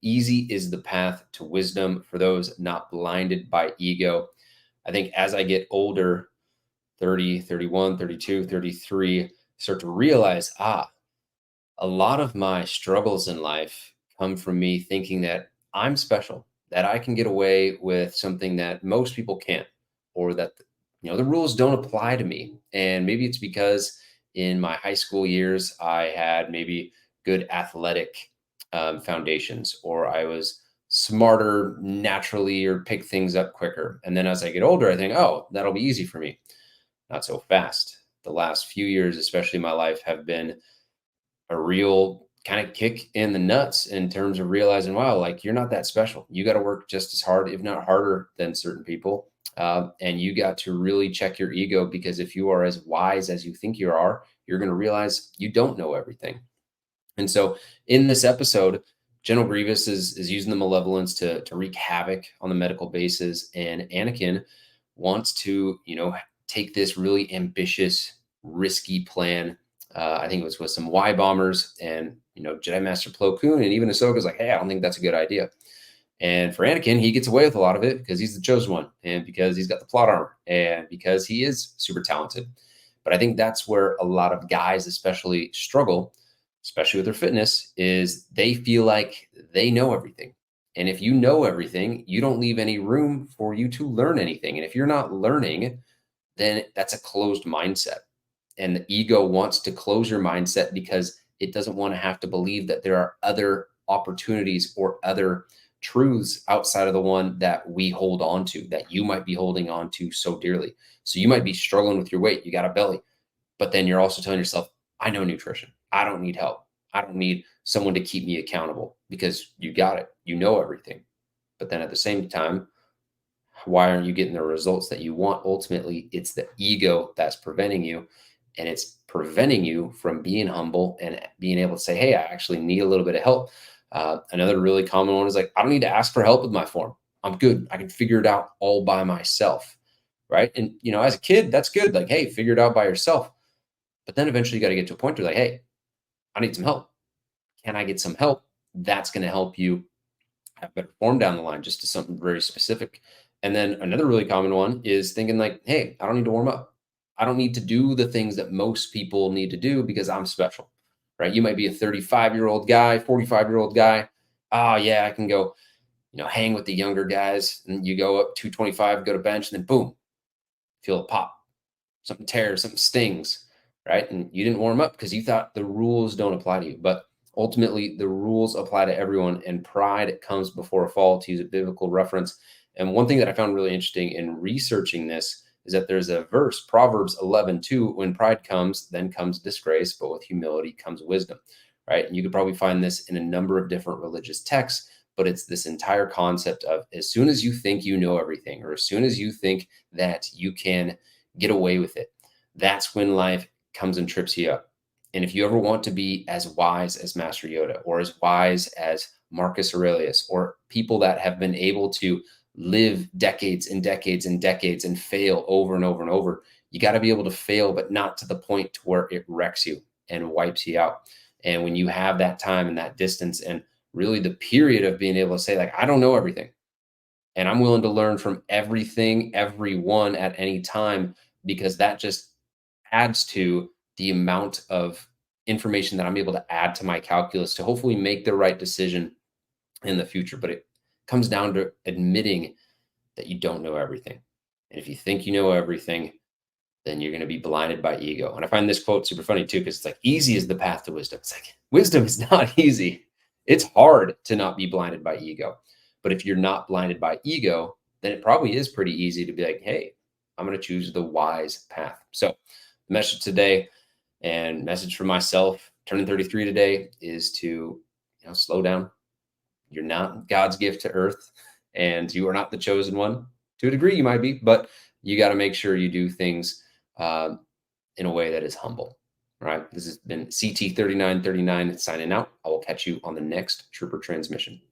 easy is the path to wisdom for those not blinded by ego. I think as I get older, 30, 31, 32, 33, start to realize, a lot of my struggles in life come from me thinking that I'm special, that I can get away with something that most people can't, or that the rules don't apply to me. And maybe it's because in my high school years I had maybe good athletic foundations, or I was smarter naturally, or pick things up quicker. And then as I get older, I think, oh, that'll be easy for me. Not so fast. The last few years, especially in my life, have been a real kind of kick in the nuts in terms of realizing, wow, like you're not that special. You got to work just as hard, if not harder, than certain people. And you got to really check your ego, because if you are as wise as you think you are, you're going to realize you don't know everything. And so in this episode, General Grievous is using the malevolence to wreak havoc on the medical bases. And Anakin wants to, take this really ambitious, risky plan. I think it was with some Y bombers, and Jedi Master Plo Koon, and even Ahsoka's like, hey, I don't think that's a good idea. And for Anakin, he gets away with a lot of it because he's the chosen one, and because he's got the plot armor, and because he is super talented. But I think that's where a lot of guys especially struggle, especially with their fitness, is they feel like they know everything. And if you know everything, you don't leave any room for you to learn anything. And if you're not learning, then that's a closed mindset. And the ego wants to close your mindset because it doesn't want to have to believe that there are other opportunities or other truths outside of the one that we hold on to, that you might be holding on to so dearly. So you might be struggling with your weight, you got a belly, but then you're also telling yourself, I know nutrition. I don't need help. I don't need someone to keep me accountable, because you got it. You know everything. But then at the same time, why aren't you getting the results that you want? Ultimately, it's the ego that's preventing you, and it's preventing you from being humble and being able to say, hey, I actually need a little bit of help. Another really common one is like, I don't need to ask for help with my form. I'm good. I can figure it out all by myself. Right. And, as a kid, that's good. Like, hey, figure it out by yourself. But then eventually you got to get to a point where like, hey, I need some help. Can I get some help? That's going to help you have better form down the line, just to something very specific. And then another really common one is thinking like, hey, I don't need to warm up. I don't need to do the things that most people need to do because I'm special, right? You might be a 35-year-old guy, 45-year-old guy. Oh yeah, I can go, hang with the younger guys. And you go up 225, go to bench, and then boom, feel a pop, something tears, something stings, right? And you didn't warm up because you thought the rules don't apply to you. But ultimately, the rules apply to everyone, and pride comes before a fall, to use a biblical reference. And one thing that I found really interesting in researching this is that there's a verse, Proverbs 11:2, when pride comes, then comes disgrace, but with humility comes wisdom, right? And you could probably find this in a number of different religious texts, but it's this entire concept of, as soon as you think you know everything, or as soon as you think that you can get away with it, that's when life comes and trips you up. And if you ever want to be as wise as Master Yoda, or as wise as Marcus Aurelius, or people that have been able to live decades and decades and decades and fail over and over and over, you got to be able to fail, but not to the point to where it wrecks you and wipes you out. And when you have that time and that distance, and really the period of being able to say, like, I don't know everything, and I'm willing to learn from everything, everyone at any time, because that just adds to the amount of information that I'm able to add to my calculus to hopefully make the right decision in the future. But it comes down to admitting that you don't know everything. And if you think you know everything, then you're going to be blinded by ego. And I find this quote super funny too, because it's like, easy is the path to wisdom. It's like, wisdom is not easy. It's hard to not be blinded by ego. But if you're not blinded by ego, then it probably is pretty easy to be like, hey, I'm going to choose the wise path. So the message today, and message for myself turning 33 today, is to slow down. You're not God's gift to earth, and you are not the chosen one. To a degree, you might be, but you got to make sure you do things in a way that is humble. All right. This has been CT 3939 signing out. I will catch you on the next Trooper Transmission.